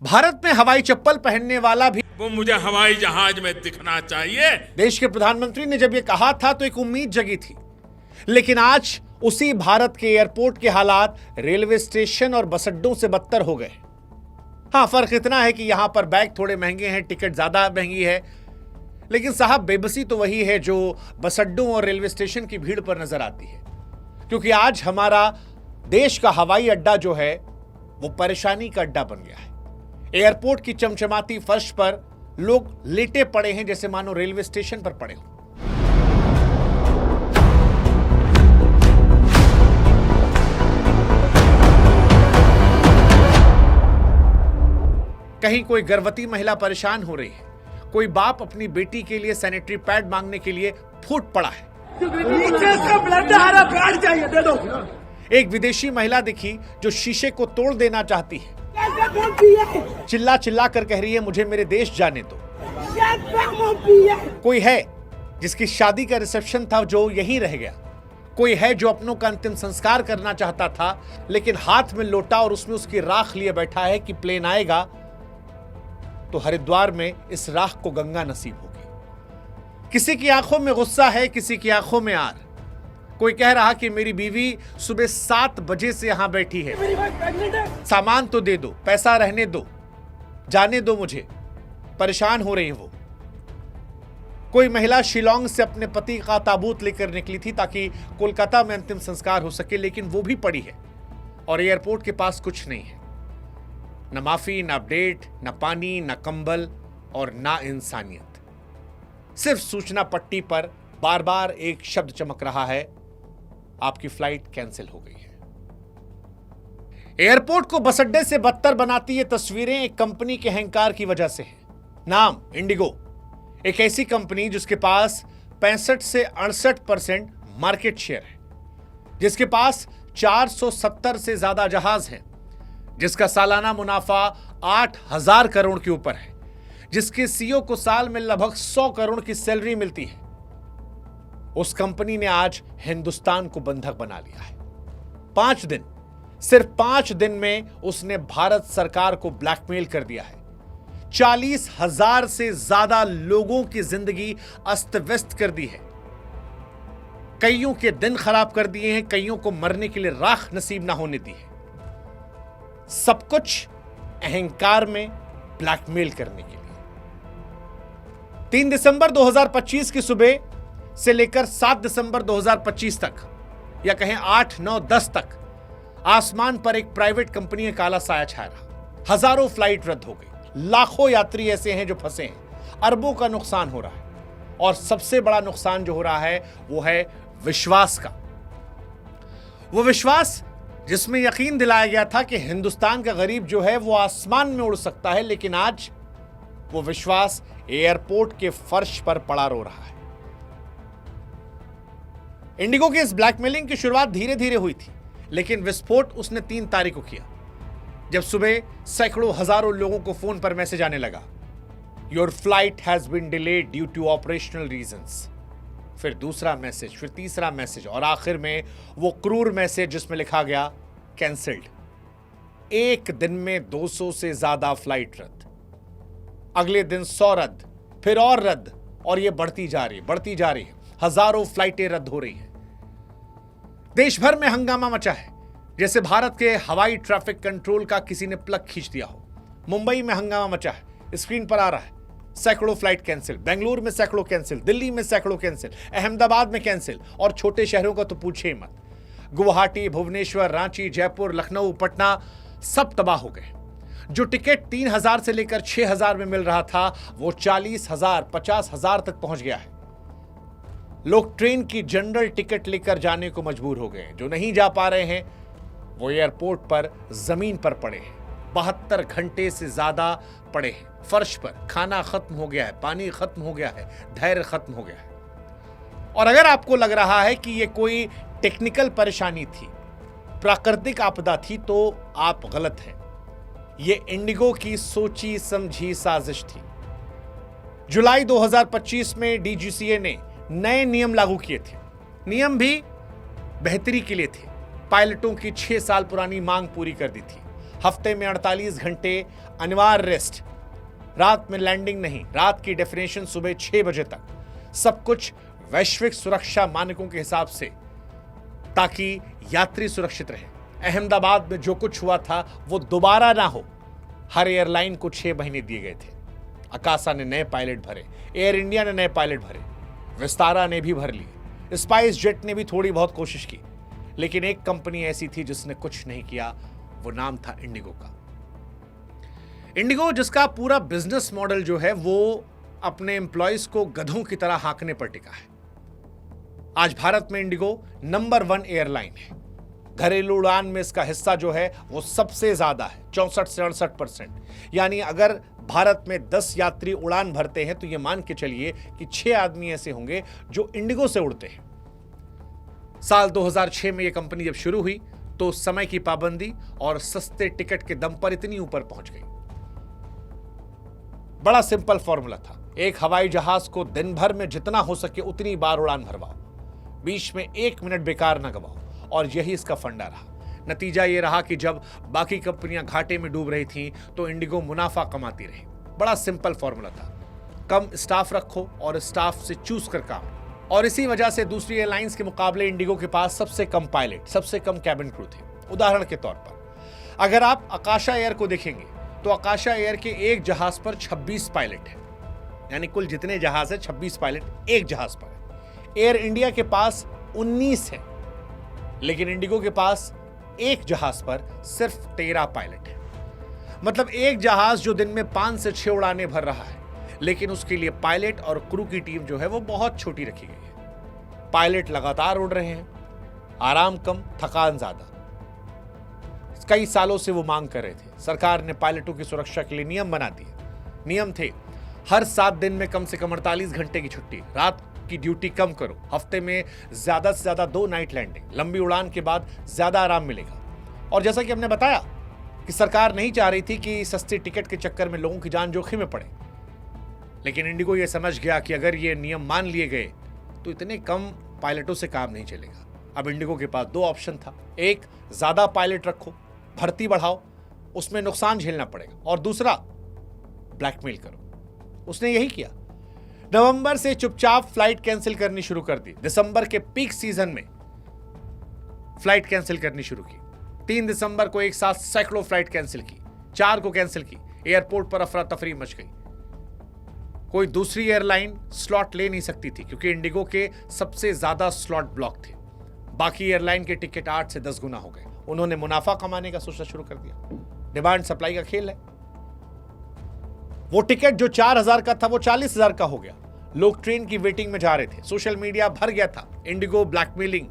भारत में हवाई चप्पल पहनने वाला भी वो मुझे हवाई जहाज में दिखना चाहिए। देश के प्रधानमंत्री ने जब यह कहा था तो एक उम्मीद जगी थी, लेकिन आज उसी भारत के एयरपोर्ट के हालात रेलवे स्टेशन और बस अड्डों से बदतर हो गए। हां, फर्क इतना है कि यहां पर बैग थोड़े महंगे हैं, टिकट ज्यादा महंगी है, लेकिन साहब बेबसी तो वही है जो बस अड्डों और रेलवे स्टेशन की भीड़ पर नजर आती है। क्योंकि आज हमारा देश का हवाई अड्डा जो है वो परेशानी का अड्डा बन गया है। एयरपोर्ट की चमचमाती फर्श पर लोग लेटे पड़े हैं जैसे मानो रेलवे स्टेशन पर पड़े हो। कहीं कोई गर्भवती महिला परेशान हो रही है, कोई बाप अपनी बेटी के लिए सैनिटरी पैड मांगने के लिए फूट पड़ा है। नीचे से ब्लड आ रहा, पैड चाहिए, दे दो। एक विदेशी महिला दिखी जो शीशे को तोड़ देना चाहती है। कैसे बोलती है? चिल्ला चिल्ला कर कह रही है, मुझे मेरे देश जाने दो। कैसे बोलती है? कोई है जिसकी शादी का रिसेप्शन था जो यहीं रह गया। कोई है जो अपनों का अंतिम संस्कार करना चाहता था, लेकिन हाथ में लोटा और उसमें उसकी राख लिए बैठा है कि प्लेन आएगा तो हरिद्वार में इस राख को गंगा नसीब होगी। किसी की आंखों में गुस्सा है, किसी की आंखों में आर। कोई कह रहा कि मेरी बीवी सुबह 7 बजे से यहां बैठी है, मेरी वाइफ प्रेग्नेंट है। सामान तो दे दो, पैसा रहने दो, जाने दो मुझे, परेशान हो रही वो। कोई महिला शिलोंग से अपने पति का ताबूत लेकर निकली थी ताकि कोलकाता में अंतिम संस्कार हो सके, लेकिन वो भी पड़ी है और एयरपोर्ट के पास कुछ नहीं है। न माफी, न अपडेट, न पानी, न कंबल और न इंसानियत। सिर्फ सूचना पट्टी पर बार बार एक शब्द चमक रहा है, आपकी फ्लाइट कैंसिल हो गई है। एयरपोर्ट को बस अड्डे से बदतर बनाती ये तस्वीरें एक कंपनी के अहंकार की वजह से है। नाम इंडिगो, एक ऐसी कंपनी जिसके पास 65 से 68% मार्केट शेयर है, जिसके पास 470 से ज्यादा जहाज हैं, जिसका सालाना मुनाफा 8,000 करोड़ के ऊपर है, जिसके सीईओ को साल में लगभग 100 करोड़ की सैलरी मिलती है। उस कंपनी ने आज हिंदुस्तान को बंधक बना लिया है। 5 दिन, सिर्फ 5 दिन में उसने भारत सरकार को ब्लैकमेल कर दिया है। 40,000 से ज्यादा लोगों की जिंदगी अस्त व्यस्त कर दी है। कईयों के दिन खराब कर दिए हैं, कईयों को मरने के लिए राख नसीब ना होने दी है। सब कुछ अहंकार में ब्लैकमेल करने के लिए। 3 दिसंबर 2025 की सुबह से लेकर 7 दिसंबर 2025 तक, या कहें 8, 9, 10 तक, आसमान पर एक प्राइवेट कंपनी का काला साया छाया रहा। हजारों फ्लाइट रद्द हो गई, लाखों यात्री ऐसे हैं जो फंसे हैं, अरबों का नुकसान हो रहा है और सबसे बड़ा नुकसान जो हो रहा है वो है विश्वास का। वो विश्वास जिसमें यकीन दिलाया गया था कि हिंदुस्तान का गरीब जो है वो आसमान में उड़ सकता है, लेकिन आज वो विश्वास एयरपोर्ट के फर्श पर पड़ा रो रहा है। इंडिगो की इस ब्लैकमेलिंग की शुरुआत धीरे धीरे हुई थी, लेकिन विस्फोट उसने 3 तारीख को किया, जब सुबह सैकड़ों हजारों लोगों को फोन पर मैसेज आने लगा, your flight has been delayed due to operational reasons. फिर दूसरा मैसेज, फिर तीसरा मैसेज और आखिर में वो क्रूर मैसेज जिसमें लिखा गया कैंसिल्ड। एक दिन में 200 से ज्यादा फ्लाइट रद्द, अगले दिन 100 रद्द, फिर और रद्द, और ये बढ़ती जा रही है। हजारों फ्लाइटें रद्द हो रही हैं। देश भर में हंगामा मचा है, जैसे भारत के हवाई ट्रैफिक कंट्रोल का किसी ने प्लग खींच दिया हो। मुंबई में हंगामा मचा है, स्क्रीन पर आ रहा है, सैकड़ों फ्लाइट कैंसिल, बेंगलुरु में सैकड़ों कैंसिल, दिल्ली में सैकड़ों कैंसिल, अहमदाबाद में कैंसिल, और छोटे शहरों का तो पूछे मत। गुवाहाटी, भुवनेश्वर, रांची, जयपुर, लखनऊ, पटना सब तबाह हो गए। जो टिकट 3,000 से लेकर 6,000 में मिल रहा था वो 40,000, 50,000 तक पहुंच गया है। लोग ट्रेन की जनरल टिकट लेकर जाने को मजबूर हो गए। जो नहीं जा पा रहे हैं वो एयरपोर्ट पर जमीन पर पड़े हैं, 72 घंटे से ज्यादा पड़े हैं फर्श पर। खाना खत्म हो गया है, पानी खत्म हो गया है, धैर्य खत्म हो गया है। और अगर आपको लग रहा है कि ये कोई टेक्निकल परेशानी थी, प्राकृतिक आपदा थी, तो आप गलत हैं। ये इंडिगो की सोची समझी साजिश थी। जुलाई 2025 में डीजीसीए ने नए नियम लागू किए थे। नियम भी बेहतरी के लिए थे। पायलटों की 6 साल पुरानी मांग पूरी कर दी थी। हफ्ते में 48 घंटे अनिवार्य रेस्ट, रात में लैंडिंग नहीं, रात की डेफिनेशन सुबह 6 बजे तक, सब कुछ वैश्विक सुरक्षा मानकों के हिसाब से, ताकि यात्री सुरक्षित रहे। अहमदाबाद में जो कुछ हुआ था वो दोबारा ना हो। हर एयरलाइन को 6 महीने दिए गए थे। अकासा ने नए पायलट भरे, एयर इंडिया ने नए पायलट भरे, विस्तारा ने भी भर लिए, स्पाइस जेट ने भी थोड़ी बहुत कोशिश की, लेकिन एक कंपनी ऐसी थी जिसने कुछ नहीं किया, वो नाम था इंडिगो का। इंडिगो जिसका पूरा बिजनेस मॉडल जो है वो अपने एम्प्लॉयज को गधों की तरह हाँकने पर टिका है। आज भारत में इंडिगो नंबर 1 एयरलाइन है। घरेलू उड़ान में इसका हिस्सा जो है वो सबसे ज्यादा है, 64 से 68%। यानी अगर भारत में 10 यात्री उड़ान भरते हैं तो ये मान के चलिए कि 6 आदमी ऐसे होंगे जो इंडिगो से उड़ते हैं। साल 2006 में यह कंपनी जब शुरू हुई तो समय की पाबंदी और सस्ते टिकट के दम पर इतनी ऊपर पहुंच गई। बड़ा सिंपल फॉर्मूला था, एक हवाई जहाज को दिन भर में जितना हो सके उतनी बार उड़ान भरवाओ, बीच में 1 मिनट बेकार ना गवाओ, और यही इसका फंडा रहा। नतीजा यह रहा कि जब बाकी कंपनियां घाटे में डूब रही थीं तो इंडिगो मुनाफा कमाती रही। बड़ा सिंपल फॉर्मूला था, कम स्टाफ रखो और स्टाफ से चूज कर काम। और इसी वजह से दूसरी एयरलाइंस के मुकाबले इंडिगो के पास सबसे कम पायलट, सबसे कम कैबिन क्रू थे। उदाहरण के तौर पर अगर आप आकाशा एयर को देखेंगे तो आकाशा एयर के एक जहाज पर 26 पायलट हैं, यानी कुल जितने जहाज है 26 पायलट एक जहाज पर है। एयर इंडिया के पास 19 है, लेकिन इंडिगो के पास एक जहाज पर सिर्फ 13 पायलट है। मतलब एक जहाज जो दिन में 5 से 6 उड़ानें भर रहा है, लेकिन उसके लिए पायलट और क्रू की टीम जो है वो बहुत छोटी रखी गई है। पायलट लगातार उड़ रहे हैं, आराम कम, थकान ज्यादा। कई सालों से वो मांग कर रहे थे। सरकार ने पायलटों की सुरक्षा के लिए नियम बना दिए। नियम थे, हर 7 दिन में कम से कम 48 घंटे की छुट्टी, रात की ड्यूटी कम करो, हफ्ते में ज्यादा से ज्यादा 2 नाइट लैंडिंग, लंबी उड़ान के बाद ज्यादा आराम मिलेगा। और जैसा कि हमने बताया कि सरकार नहीं चाह रही थी कि सस्ती टिकट के चक्कर में लोगों की जान जोखिम में पड़े, लेकिन इंडिगो ये समझ गया कि अगर ये नियम मान लिए गए तो इतने कम पायलटों से काम नहीं चलेगा। अब इंडिगो के पास 2 ऑप्शन था, एक ज्यादा पायलट रखो, भर्ती बढ़ाओ, उसमें नुकसान झेलना पड़ेगा, और दूसरा ब्लैकमेल करो। उसने यही किया। नवंबर से चुपचाप फ्लाइट कैंसिल करनी शुरू कर दी। दिसंबर के पीक सीजन में फ्लाइट कैंसिल करनी शुरू की। 3 दिसंबर को एक साथ सैकड़ों फ्लाइट कैंसिल की, 4 को कैंसिल की। एयरपोर्ट पर अफरा तफरी मच गई। कोई दूसरी एयरलाइन स्लॉट ले नहीं सकती थी क्योंकि इंडिगो के सबसे ज्यादा स्लॉट ब्लॉक थे। बाकी एयरलाइन के टिकट 8 से 10 गुना हो गए। उन्होंने मुनाफा कमाने का सोचना शुरू कर दिया। डिमांड सप्लाई का खेल है। वो टिकट जो 4,000 का था वो 40,000 का हो गया। लोग ट्रेन की वेटिंग में जा रहे थे। सोशल मीडिया भर गया था, Indigo blackmailing,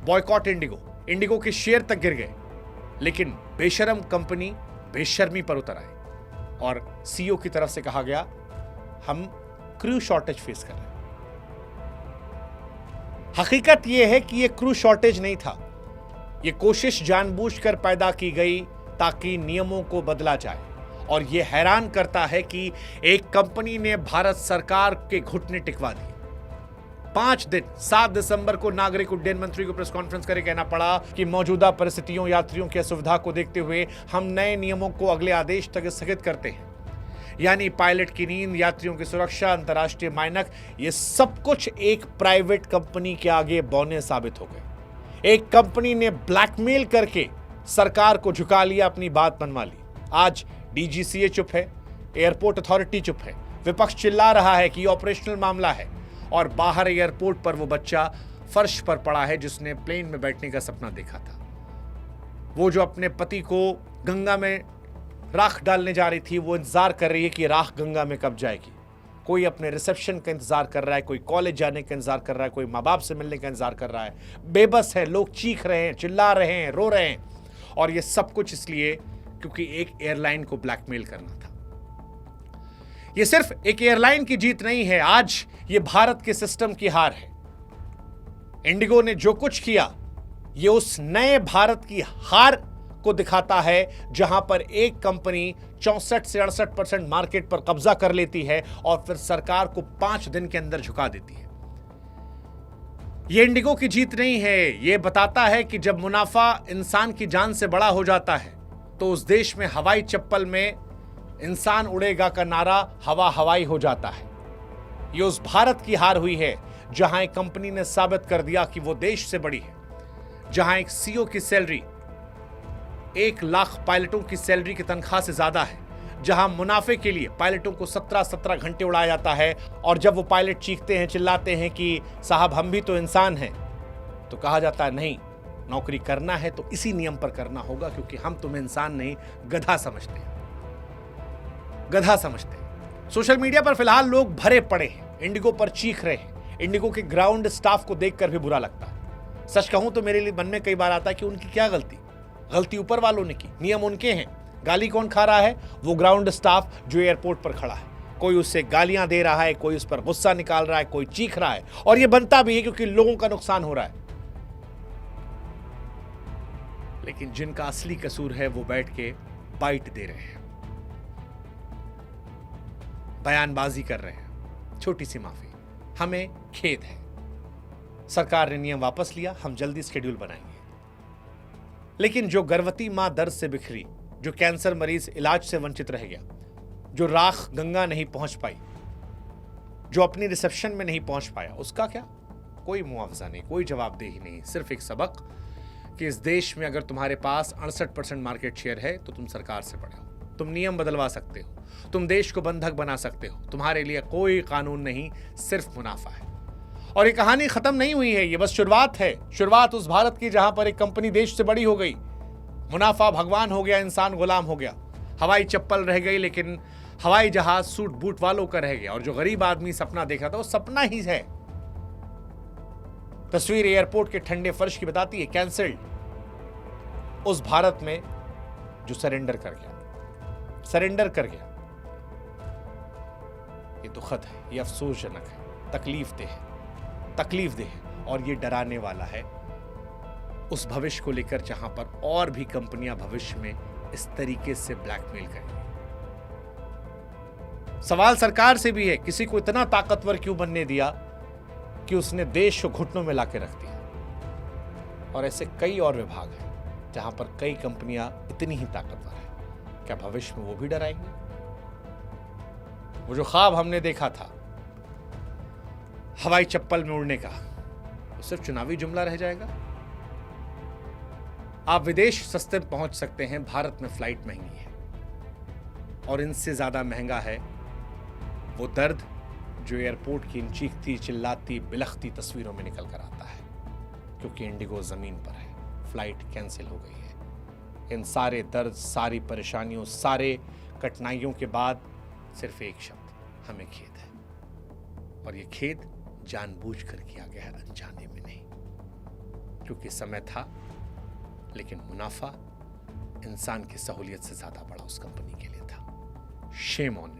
boycott Indigo. Indigo के शेयर तक गिर गए, लेकिन बेशरम कंपनी बेशर्मी पर उतर आए और सीईओ की तरफ से कहा गया, हम क्रू शॉर्टेज फेस कर रहे हैं। हकीकत यह है कि यह क्रू शॉर्टेज नहीं था। यह कोशिश जानबूझकर पैदा की गई ताकि नियमों को बदला जाए। और यह हैरान करता है कि एक कंपनी ने भारत सरकार के घुटने टिकवा दिए। 5 दिन 7 दिसंबर को नागरिक उड्डयन मंत्री को प्रेस कॉन्फ्रेंस करके कहना पड़ा कि मौजूदा परिस्थितियों, यात्रियों की असुविधा को देखते हुए हम नए नियमों को अगले आदेश तक स्थगित करते हैं। यानी पायलट की नींद, यात्रियों की सुरक्षा, अंतर्राष्ट्रीय मानक, ये सब कुछ एक प्राइवेट कंपनी के आगे बौने साबित हो गए। एक कंपनी ने ब्लैकमेल करके सरकार को झुका लिया, अपनी बात मनवा ली। आज डीजीसीए चुप है, एयरपोर्ट अथॉरिटी चुप है, विपक्ष चिल्ला रहा है कि ऑपरेशनल मामला है, और बाहर एयरपोर्ट पर वो बच्चा फर्श पर पड़ा है जिसने प्लेन में बैठने का सपना देखा था। वो जो अपने पति को गंगा में राख डालने जा रही थी, वो इंतजार कर रही है कि राख गंगा में कब जाएगी। कोई अपने रिसेप्शन का इंतजार कर रहा है, कोई कॉलेज जाने का इंतजार कर रहा है, कोई माँ बाप से मिलने का इंतजार कर रहा है। बेबस है, लोग चीख रहे हैं, चिल्ला रहे हैं, रो रहे हैं, और ये सब कुछ इसलिए क्योंकि एक एयरलाइन को ब्लैकमेल करना था। ये सिर्फ एक एयरलाइन की जीत नहीं है, आज ये भारत के सिस्टम की हार है। इंडिगो ने जो कुछ किया, ये उस नए भारत की हार को दिखाता है जहां पर एक कंपनी 64 से 68% मार्केट पर कब्जा कर लेती है और फिर सरकार को 5 दिन के अंदर झुका देती है। ये इंडिगो की जीत नहीं है, ये बताता है कि जब मुनाफा इंसान की जान से बड़ा हो जाता है तो उस देश में हवाई चप्पल में इंसान उड़ेगा का नारा हवा हवाई हो जाता है। ये उस भारत की हार हुई है जहां एक कंपनी ने साबित कर दिया कि वो देश से बड़ी है, जहां एक सीईओ की सैलरी 1 लाख पायलटों की सैलरी की तनख्वाह से ज्यादा है, जहां मुनाफे के लिए पायलटों को 17-17 घंटे उड़ाया जाता है और जब वो पायलट चीखते हैं, चिल्लाते हैं कि साहब हम भी तो इंसान हैं, तो कहा जाता है नहीं, नौकरी करना है तो इसी नियम पर करना होगा क्योंकि हम तुम्हें इंसान नहीं गधा समझते हैं, गधा समझते हैं। सोशल मीडिया पर फिलहाल लोग भरे पड़े हैं, इंडिगो पर चीख रहे हैं। इंडिगो के ग्राउंड स्टाफ को देखकर भी बुरा लगता है। सच कहूं तो मेरे लिए मन में कई बार आता है कि उनकी क्या गलती, गलती ऊपर वालों ने की, नियम उनके हैं। गाली कौन खा रहा है? वो ग्राउंड स्टाफ जो एयरपोर्ट पर खड़ा है। कोई उससे गालियां दे रहा है, कोई उस पर गुस्सा निकाल रहा है, कोई चीख रहा है, और ये बनता भी है क्योंकि लोगों का नुकसान हो रहा है। लेकिन जिनका असली कसूर है वो बैठ के बाइट दे रहे हैं, बयानबाजी कर रहे हैं। छोटी सी माफी, हमें खेद है, सरकार ने नियम वापस लिया, हम जल्दी शेड्यूल बनाएंगे। लेकिन जो गर्भवती मां दर्द से बिखरी, जो कैंसर मरीज इलाज से वंचित रह गया, जो राख गंगा नहीं पहुंच पाई, जो अपनी रिसेप्शन में नहीं पहुंच पाया, उसका क्या? कोई मुआवजा नहीं, कोई जवाबदेही नहीं, सिर्फ एक सबक कि इस देश में अगर तुम्हारे पास 68% मार्केट शेयर है तो तुम सरकार से बड़े हो, तुम नियम बदलवा सकते हो, तुम देश को बंधक बना सकते हो, तुम्हारे लिए कोई कानून नहीं, सिर्फ मुनाफा है। और ये कहानी खत्म नहीं हुई है, ये बस शुरुआत है। शुरुआत उस भारत की जहां पर एक कंपनी देश से बड़ी हो गई, मुनाफा भगवान हो गया, इंसान गुलाम हो गया, हवाई चप्पल रह गई लेकिन हवाई जहाज सूट बूट वालों का रह गया, और जो गरीब आदमी सपना देखा था वो सपना ही है। तस्वीर एयरपोर्ट के ठंडे फर्श की बताती है, कैंसिल्ड उस भारत में जो सरेंडर कर गया। ये दुखद है, ये अफसोसजनक है, तकलीफदेह है, और ये डराने वाला है उस भविष्य को लेकर जहां पर और भी कंपनियां भविष्य में इस तरीके से ब्लैकमेल करेंगी। सवाल सरकार से भी है, किसी को इतना ताकतवर क्यों बनने दिया कि उसने देश को घुटनों में लाके रख दिया। और ऐसे कई और विभाग हैं जहां पर कई कंपनियां इतनी ही ताकतवर है, क्या भविष्य में वो भी डराएंगे? वो जो ख्वाब हमने देखा था हवाई चप्पल में उड़ने का, वो सिर्फ चुनावी जुमला रह जाएगा। आप विदेश सस्ते में पहुंच सकते हैं, भारत में फ्लाइट महंगी है, और इनसे ज्यादा महंगा है वो दर्द जो एयरपोर्ट की इन चीखती चिल्लाती बिलखती तस्वीरों में निकल कर आता है, क्योंकि इंडिगो जमीन पर है, फ्लाइट कैंसिल हो गई है। इन सारे दर्द, सारी परेशानियों, सारे कठिनाइयों के बाद सिर्फ एक शब्द, हमें खेद है। और ये खेद जानबूझकर किया गया है, अनजाने में नहीं, क्योंकि समय था, लेकिन मुनाफा इंसान की सहूलियत से ज्यादा बड़ा उस कंपनी के लिए था। Shame on